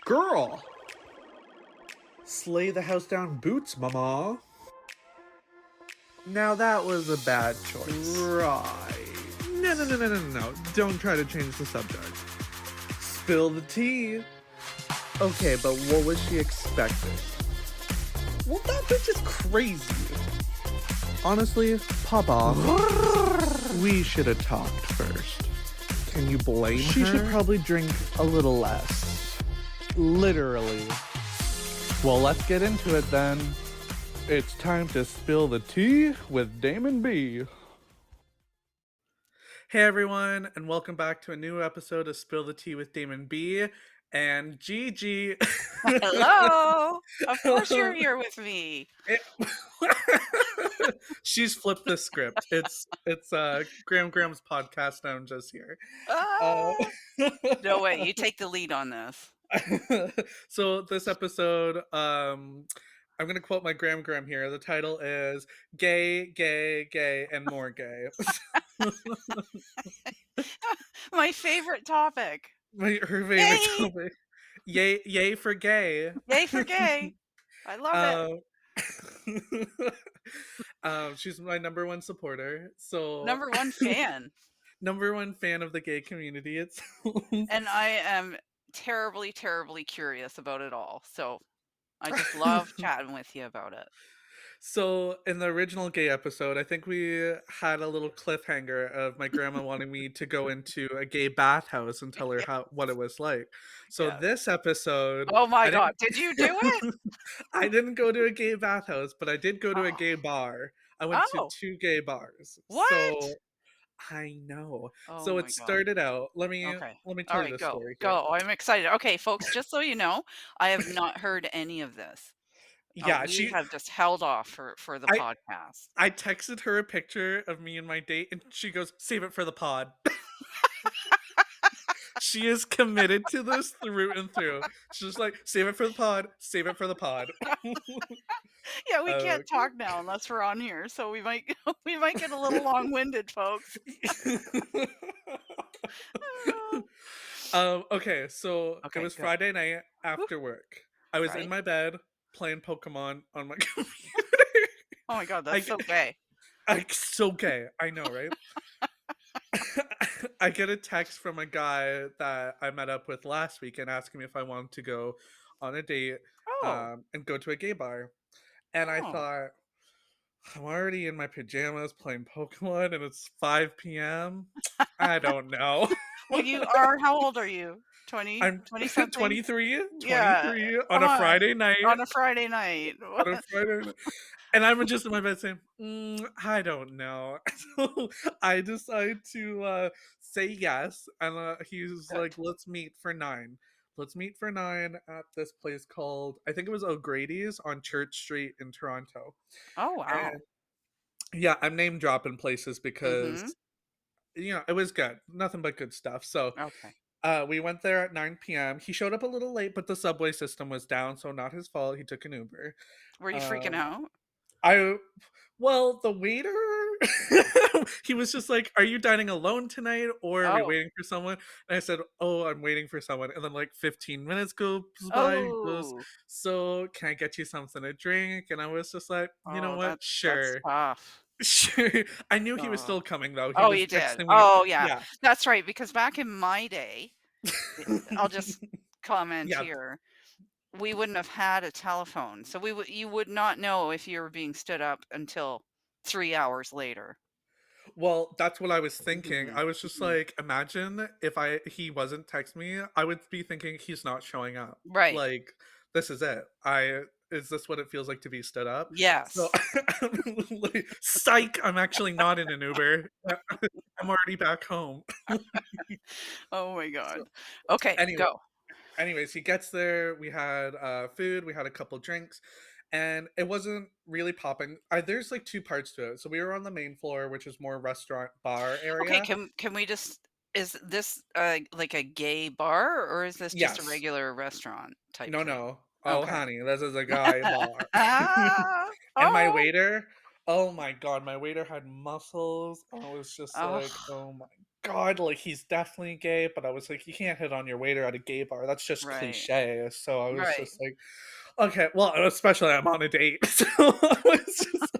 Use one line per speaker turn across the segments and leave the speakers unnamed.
Girl, slay the house down boots, mama.
Now that was a bad choice.
Right. No. Don't try to change the subject. Spill the tea.
Okay, but what was she expecting?
Well, that bitch is crazy.
Honestly, pop off. We should have talked first.
Can you blame her?
She should probably drink a little less. Literally. Well, let's get into it then. It's time to spill the tea with Damon B.
Hey everyone, and welcome back to a new episode of Spill the Tea with Damon B and Gigi.
Hello. Of course you're here with me.
She's flipped the script. It's Graham's podcast. I'm just here.
Ah, no way. You take the lead on this.
So this episode, I'm gonna quote my Graham here. The title is "Gay, Gay, Gay, and More Gay."
My favorite topic.
Her favorite topic. Yay for gay.
Yay for gay. I love
it. She's my number one supporter. So
number one fan.
Number one fan of the gay community itself.
And I am terribly, terribly curious about it all. So I just love chatting with you about it.
So in the original gay episode, I think we had a little cliffhanger of my grandma wanting me to go into a gay bathhouse and tell her what it was like. So this episode,
oh my God, did you do it?
I didn't go to a gay bathhouse, but I did go to a gay bar. I went to 2 gay bars.
What?
So I know.
Oh
so it started out. Let me tell you the story.
Go. I'm excited. Okay, folks, just so you know, I have not heard any of this.
Yeah,
she have just held off for the podcast.
I texted her a picture of me and my date, and she goes, "Save it for the pod." She is committed to this through and through. She's like, "Save it for the pod. Save it for the pod."
Yeah, we can't talk now unless we're on here, so we might get a little long-winded, folks.
Okay, so it was Friday night after work. I was in my bed playing Pokemon on my computer.
Oh my God, that's so gay.
So gay. I know, right? I get a text from a guy that I met up with last weekend asking me if I wanted to go on a date and go to a gay bar. And I thought, I'm already in my pajamas playing Pokemon and it's 5 p.m. I don't know.
Well, you are, how old are you? 20?
I'm
20-something?
23 on a Friday night.
On a Friday night.
On a Friday night. And I'm just in my bed saying, I don't know. So I decide to say yes. And he's like, let's meet for 9. Let's meet for 9 at this place called, I think it was O'Grady's on Church Street in Toronto.
Oh, wow.
And yeah, I'm name dropping places because, it was good. Nothing but good stuff. So we went there at 9 p.m. He showed up a little late, but the subway system was down, so not his fault. He took an Uber.
Were you freaking out?
Well, the waiter, he was just like, "Are you dining alone tonight, or are we waiting for someone?" And I said, "Oh, I'm waiting for someone." And then like 15 minutes goes by. He goes, "So can I get you something to drink?" And I was just like, "You know what? Sure." Sure. I knew he was still coming though.
You did. Oh yeah, that's right. Because back in my day, I'll just comment here. We wouldn't have had a telephone, so you would not know if you were being stood up until 3 hours later.
Well, that's what I was thinking. I was just like, imagine if he wasn't texting me, I would be thinking he's not showing up.
Right.
Like, this is it. Is this what it feels like to be stood up?
Yes.
So, like, psych, I'm actually not in an Uber. I'm already back home.
Oh my God. Okay, go.
Anyways, he gets there. We had food. We had a couple drinks. And it wasn't really popping. There's like 2 parts to it. So we were on the main floor, which is more restaurant bar area.
Okay, can we just, is this like a gay bar, or is this just a regular restaurant type thing?
No. Oh, honey, this is a guy bar. And my waiter, oh my God, my waiter had muscles. I was just like, oh my god, like, he's definitely gay, but I was like, "You can't hit on your waiter at a gay bar, that's just
Right.
cliche." So I was
Right.
just like, "Okay," well, especially I'm on a date, so I was just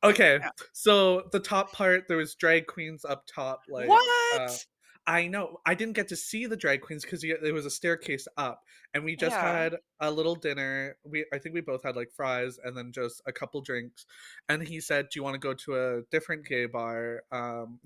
okay,
Yeah.
so the top part, there was drag queens up top,
What?
I know, I didn't get to see the drag queens 'cause there was a staircase up, and we just
Yeah.
had a little dinner. I think we both had, like, fries and then just a couple drinks, and he said, "Do you wanna go to a different gay bar?"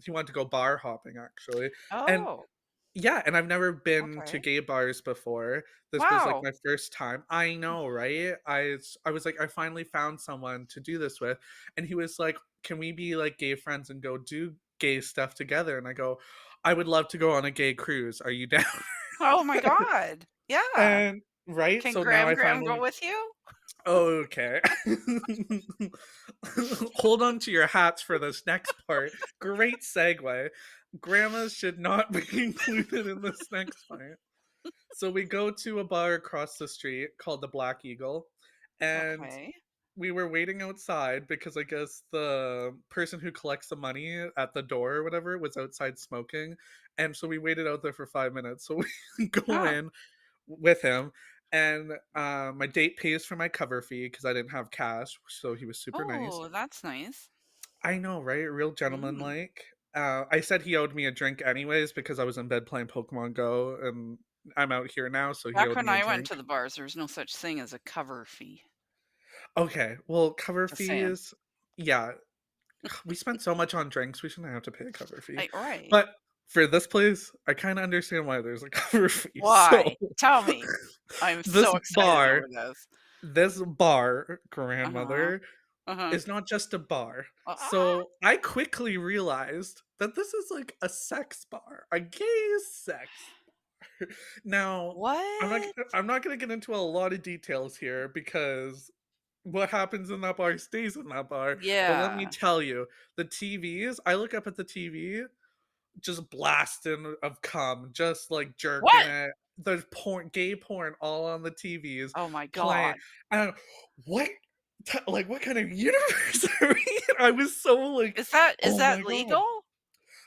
He wanted to go bar hopping, actually, and
Oh,
yeah, and I've never been to
okay.
gay bars before. This was, like,
Wow.
my first time. I know, right? I was like, "I finally found someone to do this with," and he was like, "Can we be, like, gay friends and go do gay stuff together?" And I go, "I would love to go on a gay cruise. Are you down?"
Oh my god. Yeah.
And right?
Can
So now I
Graham go
finally
with you?
okay. Hold on to your hats for this next part. Great segue. Grandmas should not be included in this next part. So we go to a bar across the street called the Black Eagle, and
Okay.
we were waiting outside because I guess the person who collects the money at the door or whatever was outside smoking. And so we waited out there for 5 minutes. So we go
Huh.
in with him, and my date pays for my cover fee because I didn't have cash. So he was super nice.
Oh, that's nice.
I know, right? Real
Mm.
gentleman-like. I said he owed me a drink anyways because I was in bed playing Pokemon Go, and I'm out here now, so he
Back
owed
when
me a
I went
drink.
to the bars, there was no such thing as a cover fee.
Okay, well, cover
Just saying.
fees, yeah, we spent so much on drinks, we shouldn't have to pay a cover fee.
Right.
But for this place, I kinda understand why there's a cover fee. So
Why? Tell me. I'm
this
so excited
bar
over this.
this bar,
Uh-huh.
grandmother,
Uh-huh.
is not just a bar.
Ah!
So I quickly realized that this is like a sex bar, a gay sex. Now,
What?
I'm not gonna get into a lot of details here because what happens in that bar stays in that bar. But let me
Yeah.
tell you, the TVs, I look up at the TV, just blasting of cum, just like jerking
What?
it. There's gay porn all on the TVs
Oh my
playing.
god.
And what, like, what kind of universe are we in? I was so like,
Is
oh
that
my god.
legal?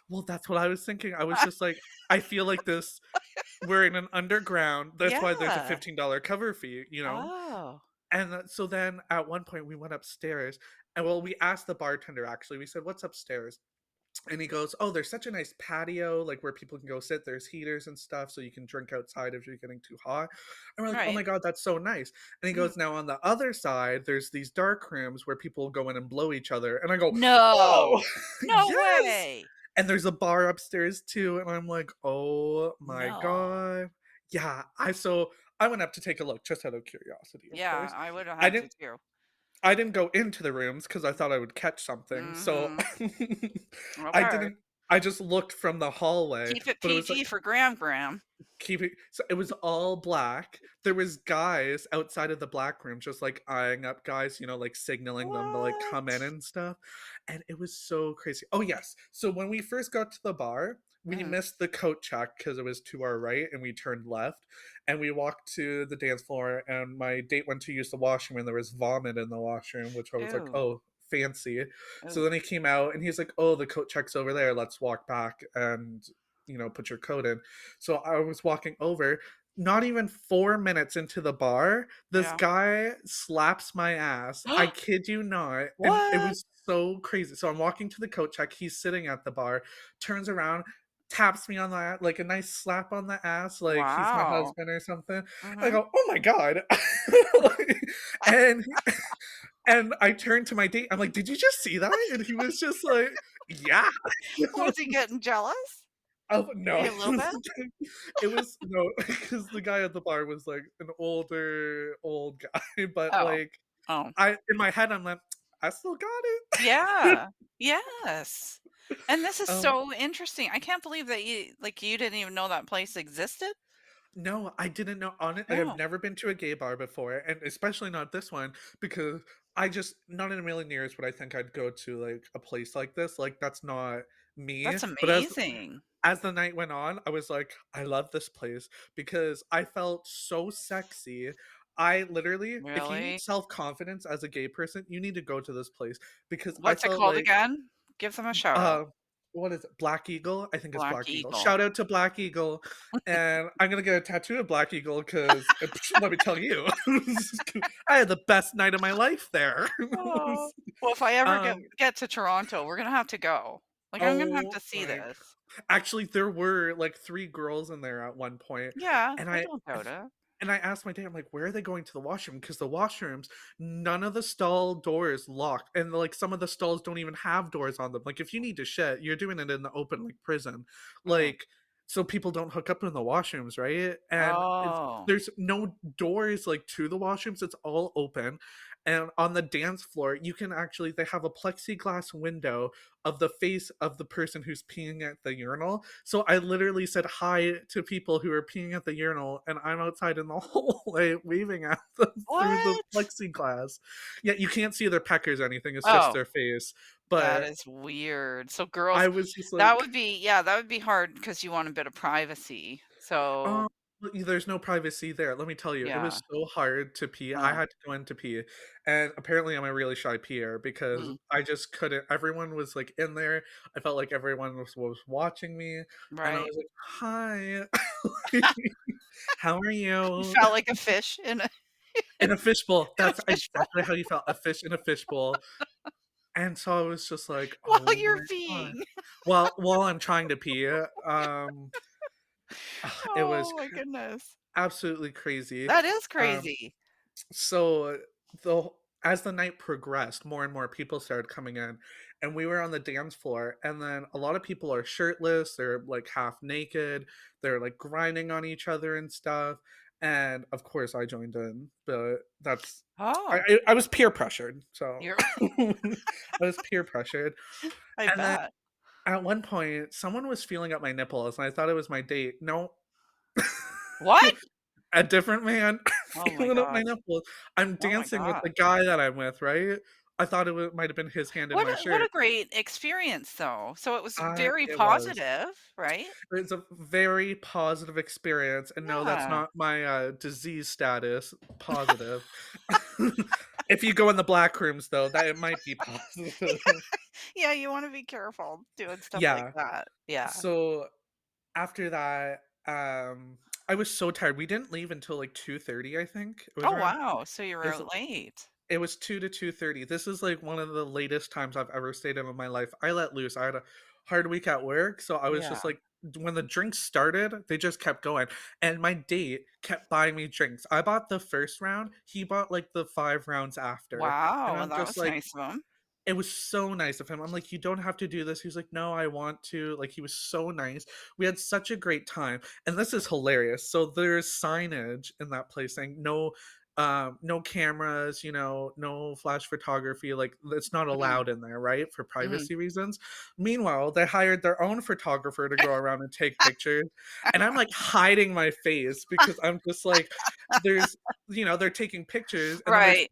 Well, that's what I was thinking. I was just like, I feel like this. We're in an underground. That's why there's a
Yeah.
$15 cover fee, you know.
Oh.
And so then at one point we went upstairs, and well, we asked the bartender actually. We said, "What's upstairs?" And he goes, "Oh, there's such a nice patio, like where people can go sit. There's heaters and stuff, so you can drink outside if you're getting too hot." And we're like, "Oh my
Right.
god, that's so nice." And he
Mm.
goes, "Now on the other side, there's these dark rooms where people go in and blow each other." And I go, "Oh,
No. No
yes!"
way.
And there's a bar upstairs too, and I'm like, "Oh my
No.
god." Yeah, I went up to take a look just out of curiosity, of
Yeah,
course.
I would have
I
had to
didn't
too.
I didn't go into the rooms because I thought I would catch something, so
Mhm.
I
Okay.
didn't I just looked from the hallway,
Keep it
but it was like
PG for Graham.
keeping so it was all black. There was guys outside of the black room just, like, eyeing up guys, like, signaling them to, like, come in
What?
and stuff, and it was so crazy. Oh, yes. So when we first got to the bar, we
Mhm.
missed the coat check because it was to our right, and we turned left, and we walked to the dance floor, and my date went to use the washroom, and there was vomit in the washroom, which I was like,
Ew.
"Oh, fancy." So
Ew.
then he came out, and he's like, "Oh, the coat check's over there. Let's walk back and, put your coat in." So I was walking over. Not even 4 minutes into the bar, this
Yeah.
guy slaps my ass. I kid you not. And it
What?
was so crazy. So I'm walking to the coat check. He's sitting at the bar, turns around, taps me on the like a nice slap on the ass, like he's my
Wow.
husband or something. I
Mhm.
go, "Oh my god." and and I turned to my date. I'm like, "Did you just see that?" And he was just like, "Yeah."
Was he getting jealous?
Oh, no.
A little bit?
It was no, because the guy at the bar was, like, an older, old guy, but,
Oh.
like,
Oh.
I in my head, I'm like, "I still got it."
Yeah. Yes. And this is
Um,
so interesting. I can't believe that you didn't even know that place existed.
no, I didn't know on it. Like, I've
No.
never been to a gay bar before, and especially not this one, because I just not in a million years would I think I'd go to, like, a place like this, like, that's not me,
That's
but
amazing.
as the night went on, I was like, "I love this place," because I felt so sexy. I literally if you need
Really?
self-confidence as a gay person, you need to go to this place because I
What's it
felt
called
like,
again? Give them a shout
uh,
out.
what is it? Black Eagle? I think it's
Black
Black Eagle.
Eagle.
Shout out to Black Eagle, and I'm gonna get a tattoo of Black Eagle 'cause, let me tell you, I had the best night of my life there.
Oh. Well, if I ever get
Um,
get to Toronto, we're gonna have to go. Like, I'm gonna have
oh
to see
my
this.
actually, there were, like, 3 girls in there at one point,
Yeah,
and
I
I
don't doubt it.
and I asked my dad, I'm like, "Where are they going to the washroom?" Because the washrooms, none of the stall doors lock, and, like, some of the stalls don't even have doors on them. Like, if you need to shit, you're doing it in the open, like prison.
Mm.
Like, so people don't hook up in the washrooms, right? And
Oh.
there's no doors, like, to the washrooms, it's all open, and on the dance floor, you can actually they have a plexiglass window of the face of the person who's peeing at the urinal. So I literally said hi to people who are peeing at the urinal, and I'm outside in the hallway waving at them through the
What?
plexiglass. Yeah, you can't see their peckers or anything, it's just
Oh,
their face.
that
But
is weird. So
I
girls
was just
that
like,
would be yeah, that would be hard because you want a bit of privacy. So,
"Oh, there's no privacy there." Let me tell you, it
yeah.
was so hard to pee. I
Oh.
had to go in to pee, and apparently I'm a really shy peer because
Mm.
I just couldn't everyone was, like, in there. I felt like everyone was watching me, and I
Right.
was like, "Hi, how are
You
you?"
felt like a fish in a
In a fishbowl.
in a
That's
fishbowl
exactly how you felt, a fish in a fishbowl. And so I was just like,
while
"Oh
you're
my god."
peeing.
While I'm trying to pee, it was
Oh my goodness.
absolutely crazy.
That is
Um,
crazy.
so the as the night progressed, more and more people started coming in, and we were on the dance floor, and then a lot of people are shirtless, they're, like, half naked, they're, like, grinding on each other and stuff, and, of course, I joined in, but that's
Oh,
I was peer pressured, so
you're
I was peer pressured,
I
and then
bet.
at one point, someone was feeling up my nipples, and I thought it was my date. No.
What?
A different man
Oh my
feeling up my
gosh.
nipples. I'm
Oh my
dancing with the
gosh.
guy that I'm with, right? I thought it might have been his hand in my
What a
shirt.
great experience though. So it was very
It was.
positive, right?
It's a very positive experience, and no, that's
Yeah.
not my, disease status, positive. If you go in the black rooms, though, that it might be positive.
Yeah, you wanna be careful doing stuff like
Yeah.
that. Yeah.
So, after that, I was so tired. We didn't leave until, like, 2:30, I think. It was
Oh,
around
wow. So you
it
were
was
out late.
It was 2 to 2:30. This is, like, one of the latest times I've ever stayed in my life. I let loose. I had a hard week at work, so I was
Yeah.
just like when the drinks started, they just kept going, and my date kept buying me drinks. I bought the first round, he bought, like, the 5 rounds after, and
Wow, well,
I'm
that
just
was
like
nice of him.
it was so nice of him. I'm like, "You don't have to do this." He's like, "No, I want to." Like, he was so nice. We had such a great time, and this is hilarious. So there's signage in that place saying no cameras, no flash photography, like, it's not
Mhm,
allowed in there, right, for
mhm.
privacy reasons. Meanwhile, they hired their own photographer to go around and take pictures, and I'm, like, hiding my face because I'm just like, there's they're taking pictures, and then
Right,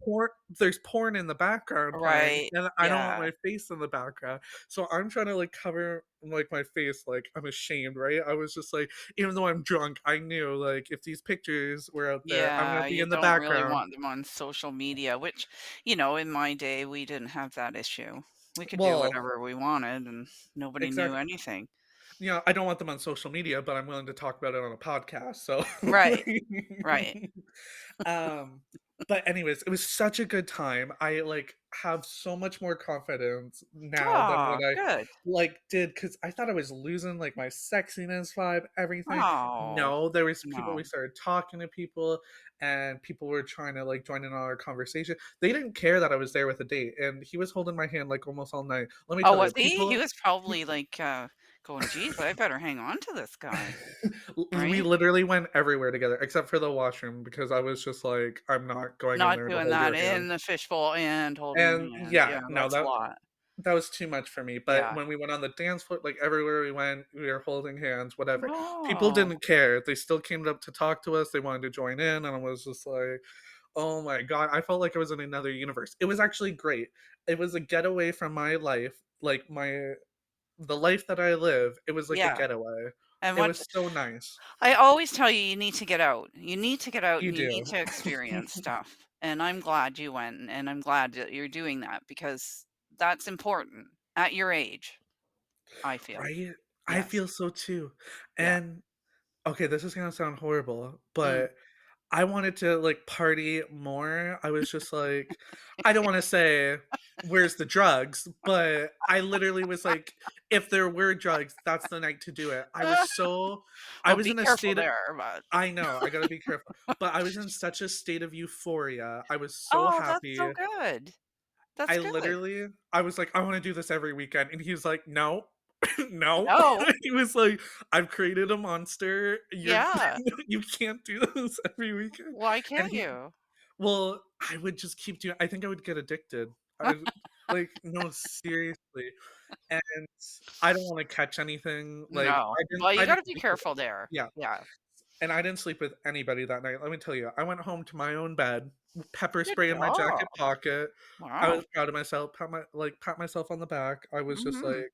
there's porn in the background playing,
right.
and I don't want
Yeah,
my face in the background. So I'm trying to, like, cover, like, my face, like, I'm ashamed, right? I was just like even though I'm drunk, I knew, like, if these pictures were out there, I'm gonna
yeah,
be
you
in the
don't really
background.
want them on social media, which, in my day, we didn't have that issue. We could do
Well,
whatever we wanted and nobody knew
exactly.
anything.
I don't want them on social media, but I'm willing to talk about it on a podcast, so
Right, right.
Um, but anyways, it was such a good time. I, like, have so much more confidence now than
Oh,
what I,
good.
like, did because I thought I was losing, like, my sexiness vibe, everything.
Oh,
No, there was people we
no.
started talking to people, and people were trying to, like, join in on our conversation. They didn't care that I was there with a date, and he was holding my hand, like, almost all night. Let me
Oh,
tell
was
you,
he? He
people
was probably, like, going, "Geez, I better hang on to this guy."
we
Right?
literally went everywhere together except for the washroom because I was just like, "I'm not going in
Not
there to
doing
hold
that
your hand."
in the fishbowl and holding your
And
hand.
yeah,
Yeah,
no,
that's a lot.
that was too much for me, but
Yeah.
when we went on the dance floor, like, everywhere we went, we were holding hands, whatever. People
Oh,
didn't care, they still came up to talk to us, they wanted to join in, and I was just like, "Oh my god," I felt like I was in another universe. It was actually great. It was a getaway from my life, like, the life that I live, it was like a
yeah.
getaway.
And
It
what
was so nice.
I always tell you, you need to get out. You need to get out
You
and you need
do.
to experience stuff. And I'm glad you went and I'm glad that you're doing that because that's important at your age. I feel.
Right? I
Yes.
feel so too.
Yeah.
And okay, this is gonna sound horrible,
Mm.
but I wanted to, like, party more. I was just like I don't wanna say, "Where's the drugs?" But I literally was like, if there were drugs, that's the night to do it. I
Well,
was
be
in a
careful
state of
there, but
I know, I gotta be careful, but I was in such a state of euphoria. I was so
oh, that's so
happy.
good. That's good.
I was like, "I wanna do this every weekend," and he was like, "No, no."
No.
He was like, "I've created a monster. You're
Yeah.
you can't do this every weekend."
Why
And
can't
he
you?
well, I would just keep doing I think I would get addicted. I like, no, seriously, and I don't wanna catch anything, like,
No. Well, you
I didn't
gotta be
sleep with
careful there.
yeah,
Yeah.
and I didn't sleep with anybody that night, let me tell you. I went home to my own bed, pepper
Good
spray in my
job.
jacket pocket. I
Wow.
was proud of myself, pat myself on the back. I was just
Mhm.
like,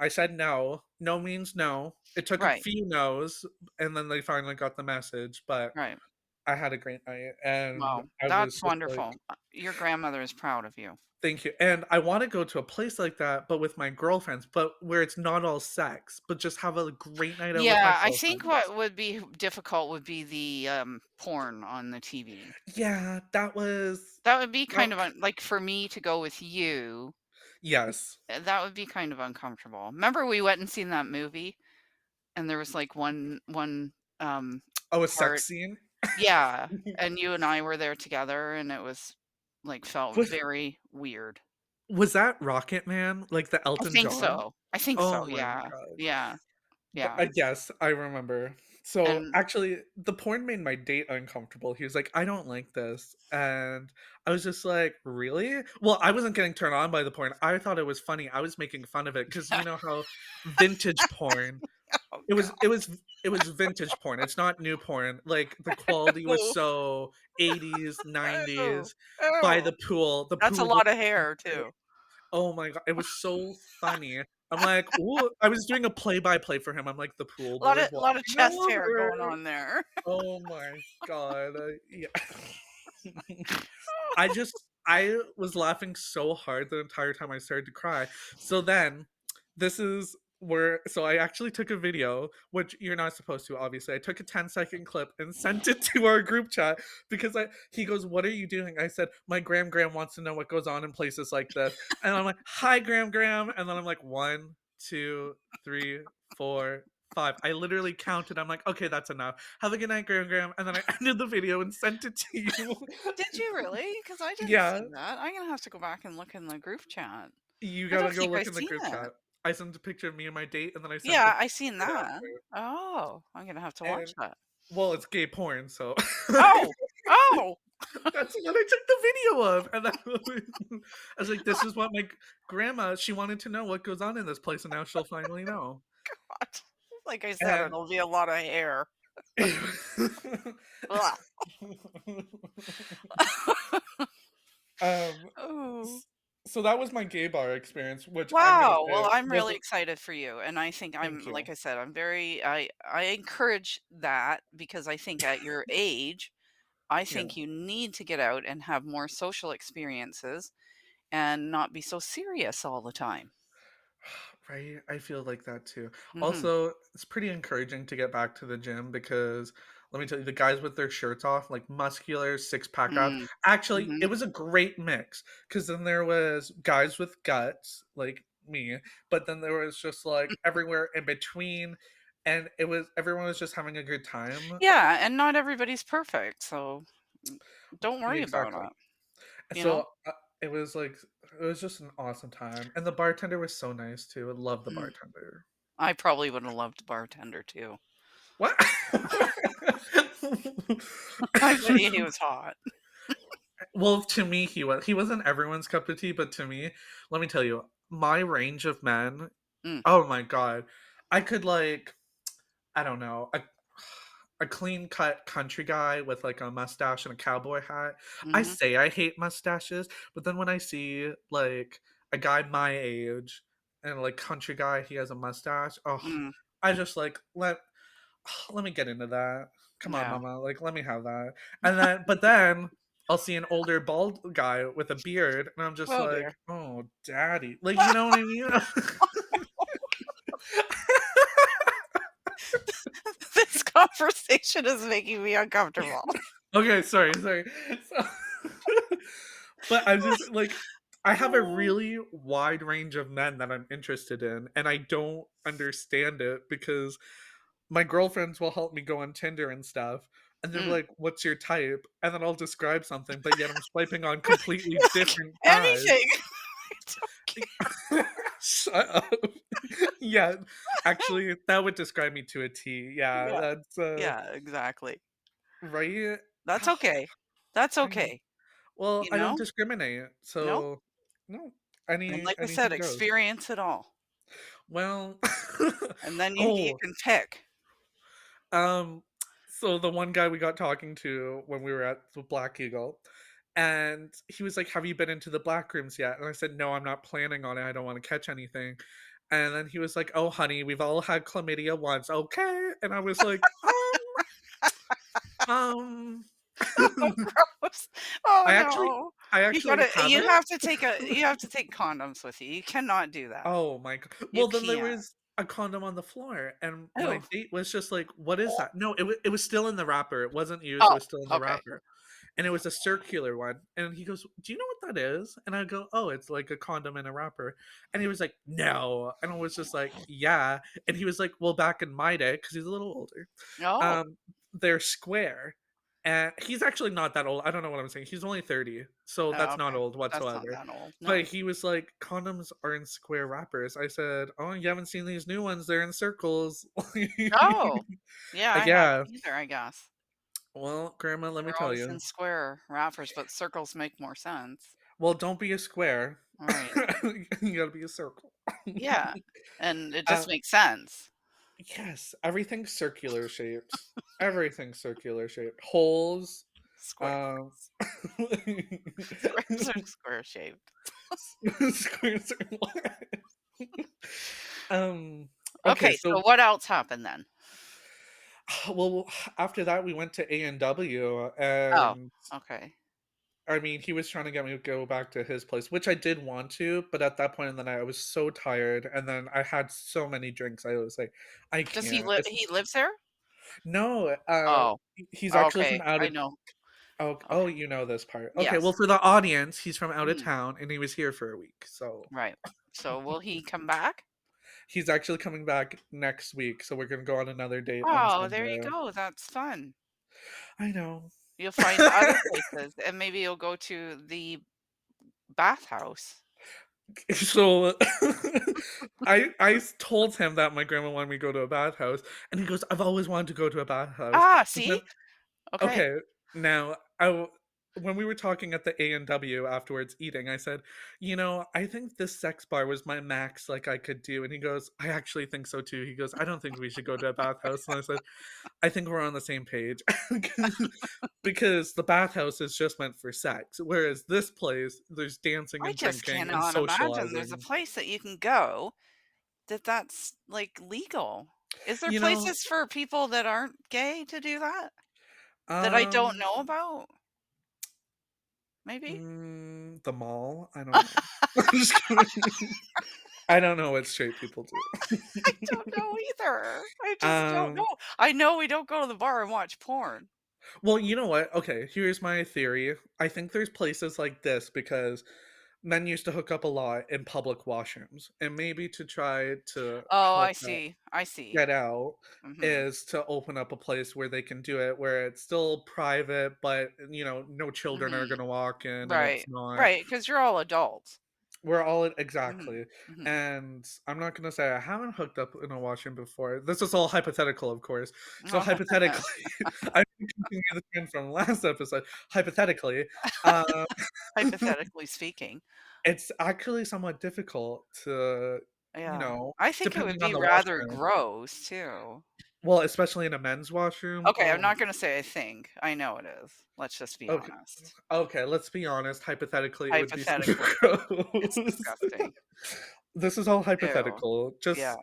I said no. No means no. It took a
Right.
few no's, and then they finally got the message, but
Right.
I had a great night, and
Wow.
I was
That's
just like,
wonderful. Your grandmother is proud of you.
"Thank you," and I wanna go to a place like that, but with my girlfriends, but where it's not all sex, but just have a great night out with my
Yeah, I think
girlfriends.
what would be difficult would be the, porn on the TV.
Yeah, that was
That would be
that
kind of like, for me to go with you,
yes.
that would be kind of uncomfortable. Remember we went and seen that movie, and there was, like, one, um,
Oh, a
part.
sex scene?
Yeah, and you and I were there together, and it was, like, felt
Was
very weird.
was that Rocket Man? Like the
I
Elton
think
John?
so. I think
Oh
so,
my
yeah.
god.
Yeah,
But,
yeah,
yes, I remember. So,
and
actually, the porn made my date uncomfortable. He was like, "I don't like this," and I was just like, "Really?" Well, I wasn't getting turned on by the porn. I thought it was funny. I was making fun of it because you know how vintage porn
oh
it was it
god.
was it was vintage porn. It's not new porn. Like, the quality was
Oh,
so 80s,
oh,
90s, by
oh.
the
That's a
pool was
lot of hair too.
oh my god, it was so funny. I'm like, "Ooh," I was doing a play-by-play for him. I'm like, "The pool
A lot
boy
of
is
lot of
walking
chest hair
over."
going on there.
Oh my god, yeah. I was laughing so hard the entire time I started to cry. So then, this is where I actually took a video, which you're not supposed to, obviously. I took a 10-second clip and sent it to our group chat because he goes, "What are you doing?" I said, "My Gram wants to know what goes on in places like this." And I'm like, "Hi, Gram." And then I'm like, 1, 2, 3, 4, 5. I literally counted. I'm like, "Okay, that's enough. Have a good night, Gram." And then I ended the video and sent it to you.
Did you really? Because I didn't
Yeah.
see that. I'm gonna have to go back and look in the group chat.
You
I
gotta
don't
go
think I
look in the
seen
group
it.
chat. I sent a picture of me and my date, and then I sent the
Yeah, I seen
picture
that.
after.
Oh, I'm gonna have to watch
And
that.
well, it's gay porn, so
Oh! Oh!
that's what I took the video of, and I was like, "This is what my grandma she wanted to know what goes on in this place, and now she'll finally know."
God. Like I said,
And
it'll be a lot of hair. Ugh.
um,
Oh.
s so that was my gay bar experience, which I'm gonna
Wow,
say
well, I'm really
wasn't
excited for you, and I think
thank
I'm like
you.
I said, I encourage that because I think at your age, I
Yeah.
think you need to get out and have more social experiences and not be so serious all the time.
Right? I feel like that too.
Mhm.
Also, it's pretty encouraging to get back to the gym because let me tell you, the guys with their shirts off, like muscular, six-pack abs.
Mm.
Actually, it
Mhm.
was a great mix because then there was guys with guts, like me, but then there was just like everywhere in between, and everyone was just having a good time.
Yeah, and not everybody's perfect, so mm, don't
Yeah,
worry about
exactly.
it, you know?
So it was like it was just an awesome time, and the bartender was so nice too. I love the
Mm.
bartender.
I probably would have loved bartender too.
What?
I bet you he was hot.
Well, to me, he wasn't everyone's cup of tea, but to me, let me tell you, my range of men,
Mm.
oh my god. I could like, I don't know, a clean cut country guy with like a mustache and a cowboy hat. I
Mhm.
say I hate mustaches, but then when I see like a guy my age and like country guy, he has a mustache. Oh,
Mm.
I just like let me get into that. Come on,
Yeah.
mama, like, let me have that. And then but then I'll see an older bald guy with a beard, and I'm just
Oh,
like,
dear.
"Oh, daddy." Like, you know what I mean?
conversation is making me uncomfortable.
Okay, sorry. So, but I'm just like, I have a really wide range of men that I'm interested in, and I don't understand it because my girlfriends will help me go on Tinder and stuff, and they're
Mm.
like, "What's your type?" And then I'll describe something, but yet I'm swiping on completely
You're like,
different guys.
anything. I don't care.
Shut up. Yeah, actually, that would describe me to a T. Yeah,
Yeah.
that's,
Yeah, exactly.
right?
That's okay. That's
I know.
okay,
Well,
you
I don't
know?
discriminate,
No?
so no,
And like I said,
anything goes.
experience it all,
Well,
and then you
oh,
can pick.
um, so the one guy we got talking to when we were at the Black Eagle, and he was like, "Have you been into the black rooms yet?" And I said, "No, I'm not planning on it. I don't want to catch anything." And then he was like, "Oh, honey, we've all had chlamydia once, okay?" And I was like, um,
Oh, gross. Oh,
I actually,
no.
I
You
actually
gotta
haven't.
you have to take condoms with you. You cannot do that.
Oh my god.
You
Well, then there
can't.
was a condom on the floor, and my
Oh.
date was just like, "What is that?" No, it was still in the wrapper. It wasn't used. It
Oh,
was still in the
okay.
wrapper, and it was a circular one. And he goes, "Do you know what that is?" And I go, "Oh, it's like a condom in a wrapper." And he was like, "No," and I was just like, "Yeah." And he was like, "Well, back in my day, because he's a little older,
Oh.
um, they're square." And he's actually not that old. I don't know what I'm saying. He's only 30, so
Oh,
that's not
okay.
old
That's not
whatsoever.
that old.
But
No.
he was like, "Condoms are in square wrappers." I said, "Oh, you haven't seen these new ones, they're in circles."
Oh. Yeah, I haven't
Yeah.
either, I guess.
Well, grandma, let me
They're
tell
always in
you.
square wrappers, but circles make more sense.
Well, don't be a square.
Right.
You gotta be a circle.
Yeah, and it
Uh,
just makes sense.
yes, everything's circular shaped. Everything's circular shaped. Holes,
Squares.
um
Squares are square shaped.
squares are what? Um, okay,
Okay, so
so
what else happened then?
well, after that, we went to A&W,
Oh,
and
okay.
I mean, he was trying to get me to go back to his place, which I did want to, but at that point in the night, I was so tired, and then I had so many drinks, I was like, "I
Does
can't." It's
he lives there?
no,
Oh,
he's actually from
okay,
out
I
of
know.
oh,
Okay.
you know this part. Okay, well,
Yes.
for the audience, he's from out of
Mhm,
town, and he was here for a week, so
right. So will he come back?
he's actually coming back next week, so we're gonna go on another date on
Oh, there you
Sunday.
go, that's fun.
I know.
You'll find other places, and maybe you'll go to the bathhouse.
So told him that my grandma wanted me to go to a bathhouse, and he goes, "I've always wanted to go to a bathhouse."
Ah,
But then
see? Okay.
okay, now when we were talking at the A&W afterwards eating, I said, I think this sex bar was my max like I could do." And he goes, "I actually think so too." He goes, "I don't think we should go to a bathhouse." And I said, "I think we're on the same page." Because the bathhouse is just meant for sex, whereas this place, there's dancing
I
and
just
drinking and
cannot imagine there's a
socializing.
place that you can go that's, like, legal. Is there
You know,
places for people that aren't gay to do that? That I don't
um,
know about? Maybe?
the mall? I don't know. I'm just kidding. I don't know what straight people do.
I don't know either. I just don't know.
Um,
I know we don't go to the bar and watch porn.
well, you know what? Okay, here's my theory. I think there's places like this because men used to hook up a lot in public washrooms, and maybe to try to
Oh,
help
I
that
see. I see.
get out
Mhm.
is to open up a place where they can do it, where it's still private, but no children are
Mhm.
gonna walk in, and it's
Right.
not.
Right. Because 'cause you're all adults.
We're all
Mhm.
exactly.
Mhm.
And I'm not gonna say I haven't hooked up in a washroom before. This is all hypothetical, of course. So hypothetically, I can continue the trend from last episode. Hypothetically, uh,
Hypothetically speaking.
it's actually somewhat difficult to,
Yeah. I think it would
depending on
be
the
rather
washroom.
gross too.
Well, especially in a men's washroom.
Okay, I'm not gonna say I think. I know it is. Let's just be
Okay,
honest.
okay. Let's be honest. Hypothetically, it would be super
Hypothetically, it's
gross.
disgusting.
This is all
Ew.
hypothetical.
Yeah.
Just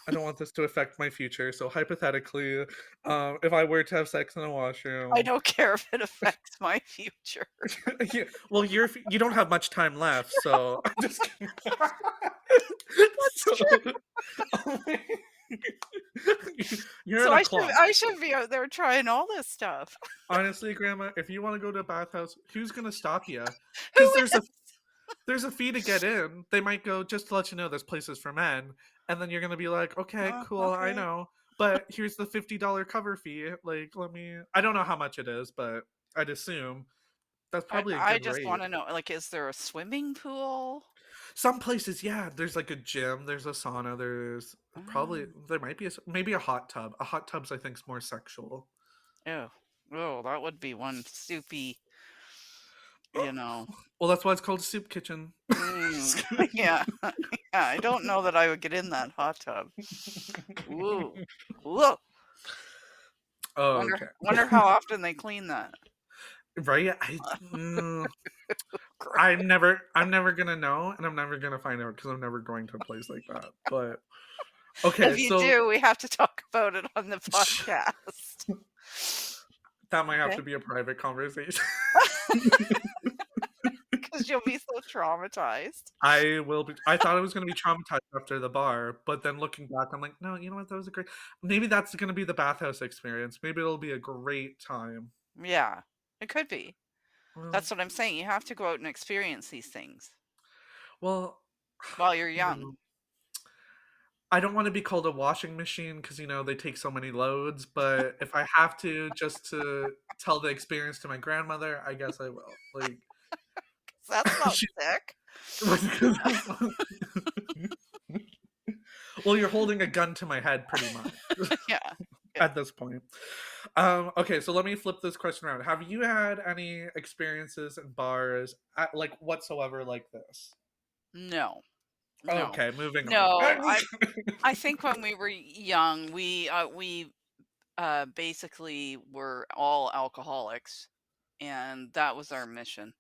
I don't want this to affect my future. So hypothetically, if I were to have sex in a
I
washroom,
don't care if it affects my future.
yeah, well, you don't have much time left, so I'm just kidding.
That's
So,
true.
oh my- You're
So
at a club.
I should be out there trying all this stuff.
Honestly, grandma, if you wanna go to a bathhouse, who's gonna stop you?
Who
Because
is?
there's a fee to get in. They might go, "Just to let you know, this place is for men," and then you're gonna be like, "Okay, cool, I
Okay.
know, but here's the $50 cover fee." Like, let me I don't know how much it is, but I'd assume that's probably a
I
good
just
rate.
wanna know, like, is there a swimming pool?
Some places, yeah, there's, like, a gym, there's a sauna, there's probably
Oh.
there might be maybe a hot tub. A hot tub's, I think, is more sexual.
Ew. Oh, that would be one soupy, you know.
Well, that's why it's called a soup kitchen.
Mm,
Just kidding.
yeah. Yeah, I don't know that I would get in that hot tub. Ooh. Ooh.
Oh, okay.
Wonder how often they clean that.
Right? I'm never gonna know, and I'm never gonna find out because 'cause I'm never going to a place like that, but okay,
If you
so
do, we have to talk about it on the podcast.
that might have
Okay?
to be a private conversation.
Because 'Cause you'll be so traumatized.
I thought I was gonna be traumatized after the bar, but then looking back, I'm like, "No, you know what? That was a great." Maybe that's gonna be the bathhouse experience. Maybe it'll be a great time.
Yeah, it could be.
Well
That's what I'm saying, you have to go out and experience these things
well,
while you're
you
young.
know, I don't wanna be called a washing machine because they take so many loads, but if I have to just to tell the experience to my grandmother, I guess I will. Like,
'Cause that's not
she
sick.
well, you're holding a gun to my head pretty much
Yeah, yeah.
at this point. Okay, so let me flip this question around. Have you had any experiences in bars like whatsoever like this?
No, no.
Okay, moving on.
No, I think when we were young, we basically were all alcoholics, and that was our mission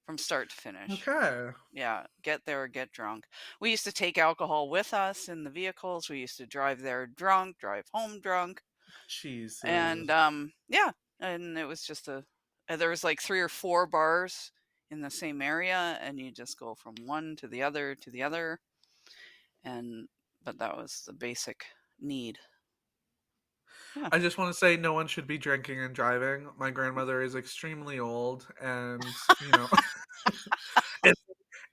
from start to finish.
Okay.
Yeah, get there, get drunk. We used to take alcohol with us in the vehicles. We used to drive there drunk, drive home drunk, and
Jesus.
yeah, and it was just there was like 3 or 4 bars in the same area, and you just go from one to the other, and but that was the basic need. Yeah.
I just want to say no one should be drinking and driving. My grandmother is extremely old and, in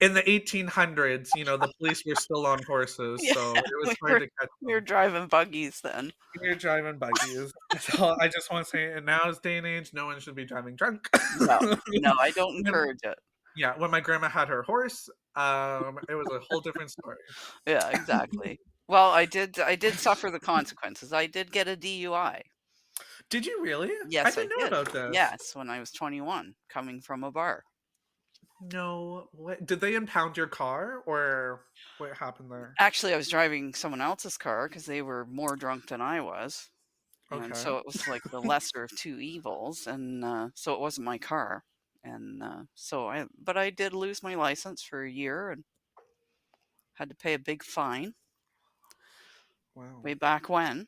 in the 1800s, the police were still on horses,
Yeah,
so it was
we
hard
were
to catch
we were
them.
driving buggies then.
You're driving buggies. So I just want to say in now's day and age, no one should be driving drunk.
No, no, I don't
When
encourage it.
yeah, when my grandma had her horse, it was a whole different story.
Yeah, exactly. Well, I did suffer the consequences. I did get a DUI.
Did you really? I
Yes, I
didn't know
did.
about this.
Yes, when I was 21, coming from a bar.
No, what did they impound your car or what happened there?
Actually, I was driving someone else's car because they were more drunk than I was, and
Okay.
so it was like the lesser of 2 evils, and, so it wasn't my car, and, but I did lose my license for a year and had to pay a big fine
Wow.
way back when.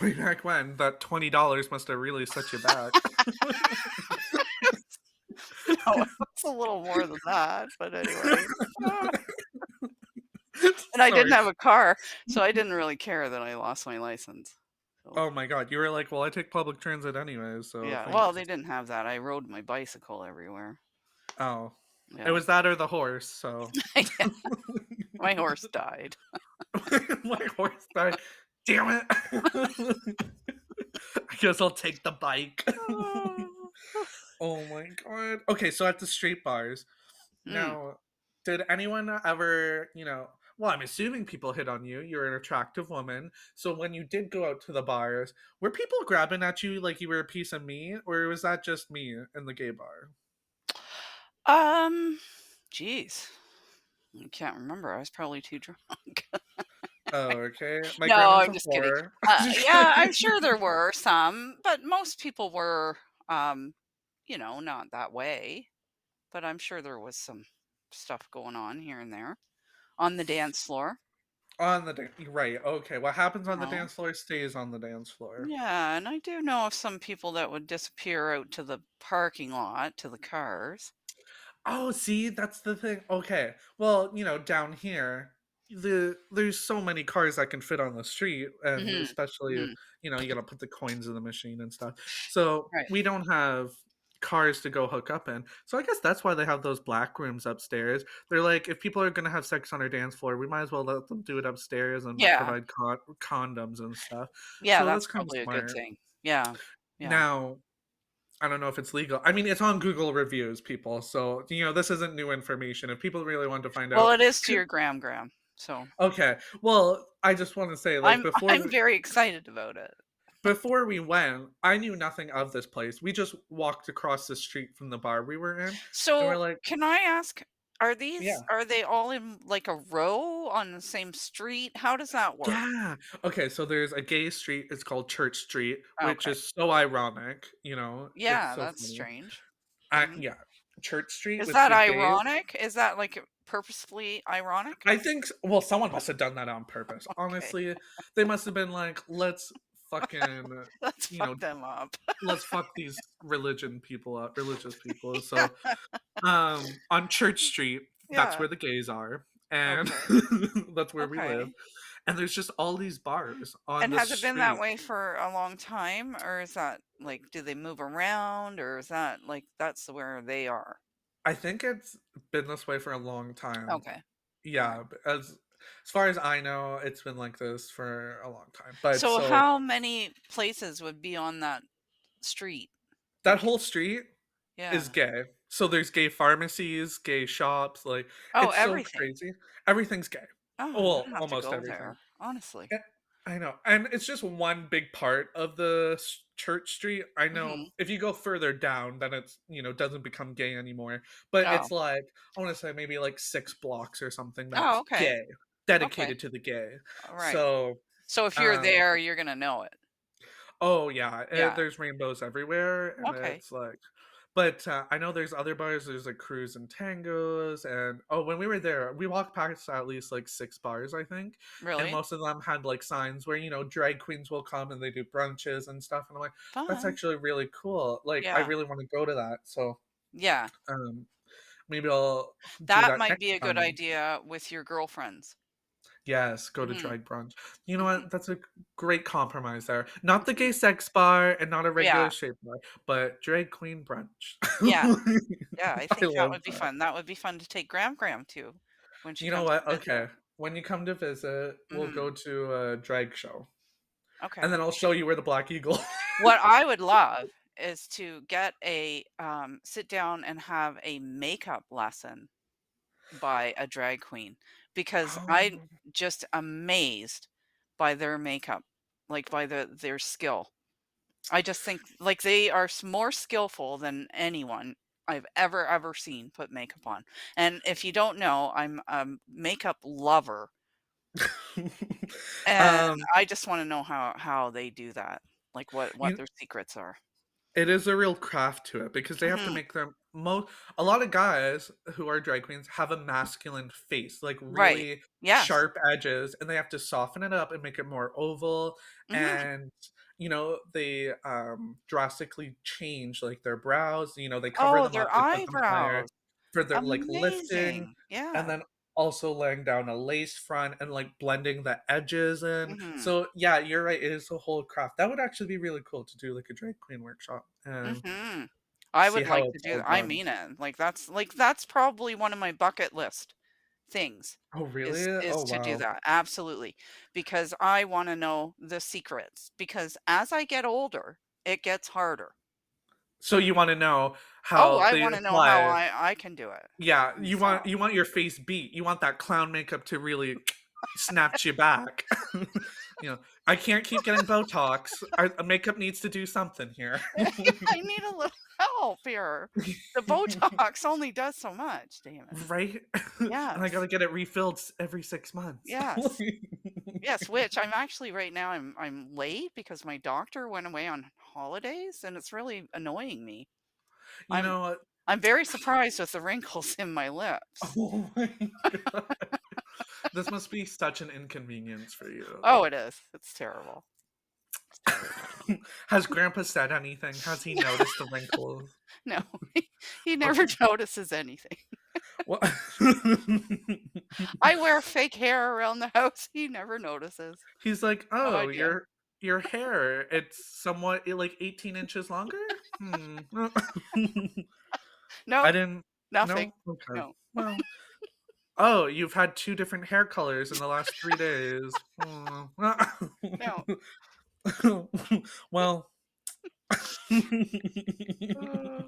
Way back when, that $20 must have really set you back.
No, it's a little more than that, but anyway. And I didn't
Sorry.
have a car, so I didn't really care that I lost my license. So,
Oh my god, you were like, "Well, I take public transit anyways, so
yeah, well,
thanks."
they didn't have that. I rode my bicycle everywhere.
Oh. It
Yeah.
was that or the horse, so
Yeah, my horse died.
my horse died. Damn it. I guess I'll take the bike. Oh my god. Okay, so at the street bars,
Mm.
now, did anyone ever, well, I'm assuming people hit on you. You're an attractive woman. So when you did go out to the bars, were people grabbing at you like you were a piece of meat, or was that just me in the gay bar?
Um, Geez, I can't remember. I was probably too drunk.
Oh, okay. My
No,
grandma's
I'm
a
just kidding.
whore.
Yeah, I'm sure there were some, but most people were, not that way. But I'm sure there was some stuff going on here and there on the dance floor.
On the right. Okay. What happens
You
on the
know.
dance floor stays on the dance floor.
Yeah, and I do know of some people that would disappear out to the parking lot to the cars.
Oh, see, that's the thing. Okay. Well, down here. there's so many cars that can fit on the street, and
Mhm.
especially,
Mhm.
you gotta put the coins in the machine and stuff. So,
Right.
we don't have cars to go hook up in. So I guess that's why they have those black rooms upstairs. They're like, if people are gonna have sex on our dance floor, we might as well let them do it upstairs and
Yeah.
provide condoms and stuff.
Yeah,
So
that's
that's kinda
probably a good
smart.
thing. Yeah. Yeah.
Now, I don't know if it's legal. I mean, it's on Google reviews, people. So, this isn't new information. If people really want to find
Well,
out,
it is to your gram, so
okay. Well, I just want to say, like,
I'm I'm very excited about it.
before we went, I knew nothing of this place. We just walked across the street from the bar we were in, and we're
So,
like,
can I ask, are
yeah,
they all in, like, a row on the same street? How does that work?
yeah. Okay, so there's a gay street. It's called Church Street, which
Okay.
is so ironic. It's
Yeah,
so
that's
funny.
strange. Mhm.
Yeah, Church Street
Is
with
that
the gays.
ironic? Is that, like, purposefully ironic?
I think well, someone must have done that on purpose.
Okay.
Honestly, they must have been like, "Let's fucking,
Let's
you
fuck
know,
them up.
let's fuck these religious people." So, on Church Street, that's
Yeah.
where the gays are, and
Okay.
that's where we live,
Okay.
and there's just all these bars on
And
the
has it been that
street.
way for a long time, or is that, like, do they move around, or is that, like, that's where they are?
I think it's been this way for a long time.
Okay. Alright.
Yeah, as far as I know, it's been like this for a long time. But
So
so
how many places would be on that street?
that
Like,
whole street is
yeah.
gay. So there's gay pharmacies, gay shops, like,
Oh,
it's so
everything.
crazy. Everything's gay.
Oh, I'm
Well,
gonna have to
almost
go
everything.
there, honestly.
Eh I know, and it's just one big part of the Church Street. I know
Mhm.
if you go further down, then it's, doesn't become gay anymore, but
Oh.
it's like, I wanna say maybe like 6 blocks or something
Oh,
that's
okay.
gay,
Okay.
dedicated to the gay.
Alright.
So,
So if you're
um
there, you're gonna know it.
oh, yeah,
Yeah.
there's rainbows everywhere, and
Okay.
it's like but, I know there's other bars, there's, like, Cruise and Tangos, and when we were there, we walked past at least, like, 6 bars, I think, and
Really?
most of them had, like, signs where, drag queens will come and they do brunches and stuff, and I'm like, "That's
Fun.
actually really cool." Like, I
Yeah.
really wanna go to that, so,
Yeah.
um, maybe I'll do
That
that
might
next
be a good
time.
idea with your girlfriends.
Yes, go to
Mhm.
drag brunch. You know
Mhm.
what? That's a great compromise there. Not the
Mhm.
gay sex bar and not a regular
Yeah.
shape bar, but drag queen brunch.
Yeah. Yeah, I
I
think that
love
would be
that.
fun. That would be fun to take Gram to when she
You know
comes
what?
to visit.
Okay. When you come to visit, we'll
Mhm.
go to a drag show, and
Okay.
then I'll show you where the Black Eagle.
What I would love is to get a, sit down and have a makeup lesson by a drag queen, because I'm
Oh.
just amazed by their makeup, like, by their skill. I just think, like, they are more skillful than anyone I've ever seen put makeup on. And if you don't know, I'm a makeup lover, and
Um,
I just wanna know how they do that, like, what
you
their secrets are.
It is a real craft to it because they have to
Mhm.
make them a lot of guys who are drag queens have a masculine face, like
Right.
really
Yes.
sharp edges, and they have to soften it up and make it more oval,
Mhm.
and, they, drastically change, like, their brows, they cover
Oh,
them
their
up, they put them higher
eyebrows.
for their, like, lifting,
Amazing.
and
Yeah.
then also laying down a lace front and, like, blending the edges in.
Mhm.
So, yeah, you're right, it is a whole craft. That would actually be really cool to do, like, a drag queen workshop and
Mhm. I
see
would
how
like to
it's
do
all
that. I
done.
mean it. That's probably one of my bucket list things,
Oh, really?
is
Oh,
to do
wow.
that. Absolutely. Because I wanna know the secrets, because as I get older, it gets harder.
So you wanna know
Oh,
how
I
they
wanna know how
apply.
I can do it
Yeah,
myself.
you want your face beat, you want that clown makeup to really snatch you back. You know, "I can't keep getting Botox, our makeup needs to do something here."
I need a little help here. The Botox only does so much, Damon.
Right? And I
Yes.
gotta get it refilled every 6 months.
Yes. Yes, which I'm actually right now I'm late because my doctor went away on holidays, and it's really annoying me.
You
I'm
know what?
I'm very surprised with the wrinkles in my lips.
Oh my god. This must be such an inconvenience for you.
Oh, it is. It's terrible. It's terrible.
Has grandpa said anything? Has he noticed the wrinkles?
No, he never
Okay.
notices anything.
Well,
I wear fake hair around the house. He never notices.
he's like,
No
"Oh,
idea.
your hair, it's somewhat like 18 inches longer? Hmm." I
Nope,
didn't
nothing.
no? Okay.
No,
Well, oh, you've had 2 different hair colors in the last 3 days. Hmm.
no.
Well,
Uh,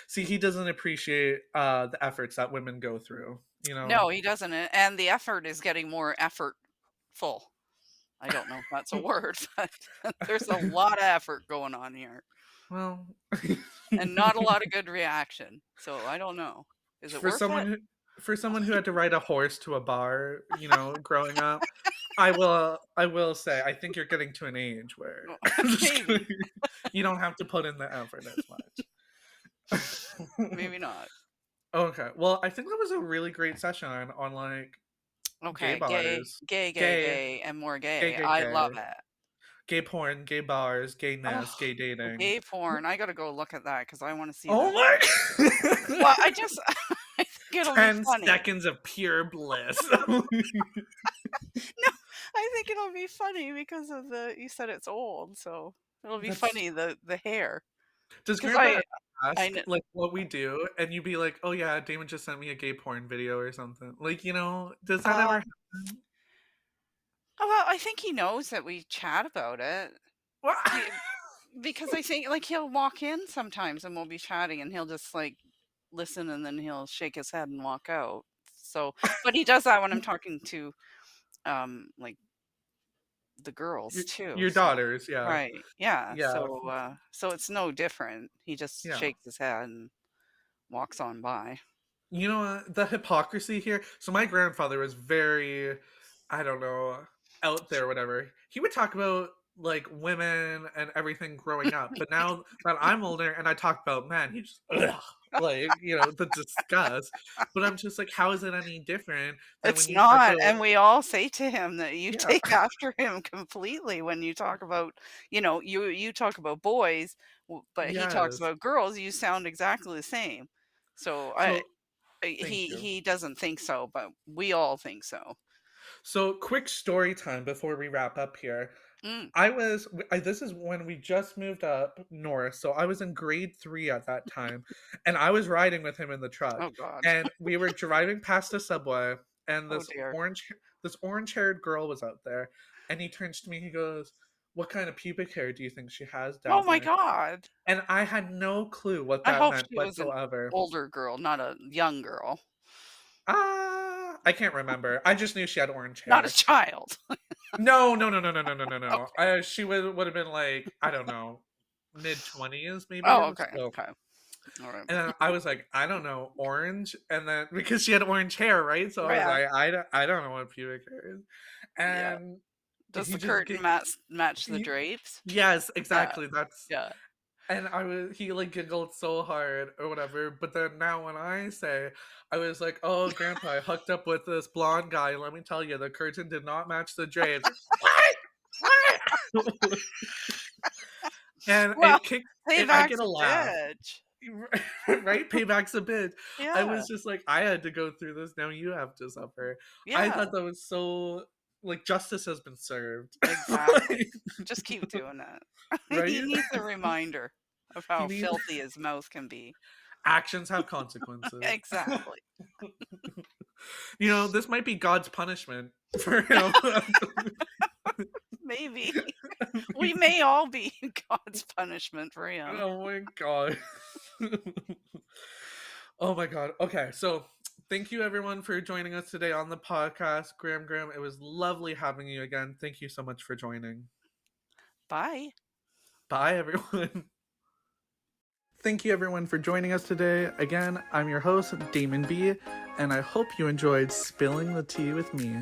see, he doesn't appreciate, the efforts that women go through, you know?
no, he doesn't, and the effort is getting more effortful. I don't know if that's a word, but there's a lot of effort going on here
Well,
and not a lot of good reaction. So I don't know. Is it
for
worth
someone
it?
who for someone who had to ride a horse to a bar, growing up, I will say, I think you're getting to an age where
Oh,
just
maybe,
you don't have to put in the effort as much.
maybe not.
Okay, well, I think that was a really great session on, like, gay
Okay, gay,
bars.
gay, gay,
Gay,
gay, and more
gay,
gay.
gay,
I love
gay.
it.
Gay porn, gay bars,
Oh,
gayness, gay dating.
gay porn. I gotta go look at that because I want to see
Oh
the.
my
Well, I just I think it'll be
10
funny.
seconds of pure bliss.
No, I think it'll be funny because of the. You said it's old, so it'll be
That's
funny the hair.
Does
Because
grandpa ever
I
ask,
know.
like, what we do, and you'd be like, "Oh, yeah, Damon just sent me a gay porn video," or something? Like, does that ever
Um,
happen?
well, I think he knows that we chat about it.
What?
Be- Because I think like he'll walk in sometimes and we'll be chatting and he'll just like listen and then he'll shake his head and walk out. So, but he does that when I'm talking to like the girls
Your
too.
your
So,
daughters, yeah.
right. Yeah.
Yeah,
So it's no different. He just
yeah.
shakes his head and walks on by.
You know what? The hypocrisy here. So my grandfather was very, I don't know, out there, whatever. He would talk about like women and everything growing up, but now that I'm older and I talk about men, he just ugh, like the disgust. But I'm just like, how is it any different than when
It's
you talk
not,
about
and we all say to him that you
yeah,
take after him completely when you talk about, you talk about boys, but he talks
yes.
about girls, you sound exactly the same. So
So thank
he
you.
he doesn't think so, but we all think so.
So quick story time before we wrap up here.
Mm.
This is when we just moved up north, so I was in grade 3 at that time, and I was riding with him in the truck,
Oh god.
and we were driving past a Subway, and
Oh dear.
this orange-haired girl was out there, and he turns to me, he goes, "What kind of pubic hair do you think she has
Oh
down
my
there?"
god.
And I had no clue what
I
that
hope
meant
she was an
whatsoever.
older girl, not a young girl.
I can't remember. I just knew she had orange
Not a
hair.
child.
No, no, no, no, no, no, no, no, no.
Okay.
She would have been like, I don't know, mid-20s maybe.
Oh, okay.
So,
Okay. All right.
and then I was like, I don't know, orange, and then because she had orange hair, right? So I was
Yeah.
like, I don't know what pubic hair is,
Yeah.
and
Does
he
the
just
curtain match the
y-
drapes?
yes,
Yeah.
exactly. That's
Yeah.
and he like giggled so hard or whatever. But then now when I say, I was like, oh, Grandpa, I hooked up with this blonde guy. Let me tell you, the curtain did not match the drapes. What? What? And
Well,
I get
payback's
a
a
laugh.
bitch.
Right? Payback's a bitch. I
Yeah,
was just like, I had to go through this. Now you have to suffer. I
yeah,
thought that was so like justice has been served.
exactly. Just keep doing that.
Right?
He needs a reminder of
He
how
needs
filthy his mouth can be.
actions have consequences.
Exactly.
This might be God's punishment for him.
Maybe. We may all be God's punishment for him.
Oh my god. Oh my god. Okay, so thank you everyone for joining us today on the podcast. Graham, it was lovely having you again. Thank you so much for joining.
Bye.
Bye everyone. Thank you everyone for joining us today. Again, I'm your host, Damon B, and I hope you enjoyed spilling the tea with me.